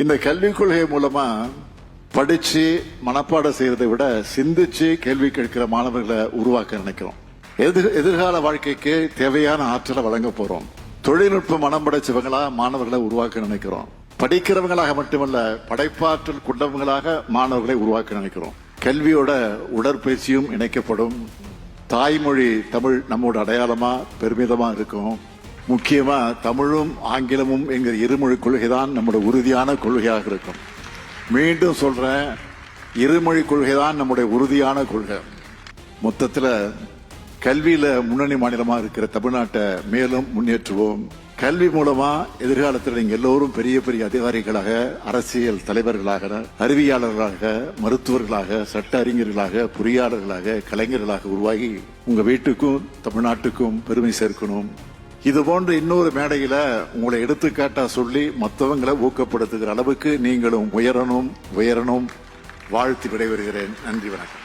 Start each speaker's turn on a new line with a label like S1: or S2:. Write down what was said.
S1: இந்த கல்விக் கொள்கை மூலமா படிச்சு மனப்பாடம் செய்யறதை விட சிந்திச்சு கேள்வி கேட்கிற மாணவர்களை உருவாக்க நினைக்கிறோம். எதிர்கால வாழ்க்கைக்கு தேவையான ஆற்றலை வழங்க போறோம். தொழில்நுட்ப மனம் படைச்சவங்களா மாணவர்களை உருவாக்க நினைக்கிறோம். படிக்கிறவங்களாக மட்டுமல்ல, படைப்பாற்றல் கொண்டவங்களாக மாணவர்களை உருவாக்க நினைக்கிறோம். கல்வியோட உடற்பயிற்சியும் இணைக்கப்படும். தாய்மொழி தமிழ் நம்மோட அடையாளமா பெருமிதமா இருக்கும். முக்கியமா தமிழும் ஆங்கிலமும் என்கிற இருமொழி கொள்கைதான் நம்முடைய உறுதியான கொள்கையாக இருக்கும். மீண்டும் சொல்றேன், இருமொழி கொள்கைதான் நம்முடைய உறுதியான கொள்கை. மொத்தத்துல கல்வியில முன்னணி மாநிலமா இருக்கிற தமிழ்நாட்டை மேலும் முன்னேற்றுவோம். கல்வி மூலமா எதிர்காலத்தில் நீங்க எல்லோரும் பெரிய பெரிய அதிகாரிகளாக, அரசியல் தலைவர்களாக, அறிவியலாளர்களாக, மருத்துவர்களாக, சட்ட அறிஞர்களாக, பொறியாளர்களாக, கலைஞர்களாக உருவாகி உங்க வீட்டுக்கும் தமிழ்நாட்டுக்கும் பெருமை சேர்க்கணும். இது போன்ற இன்னொரு மேடையில உங்களை எடுத்துக்காட்டா சொல்லி மற்றவங்களை ஊக்கப்படுத்துகிற அளவுக்கு நீங்களும் உயரணும் வாழ்த்து விடைபெறுகிறேன். நன்றி, வணக்கம்.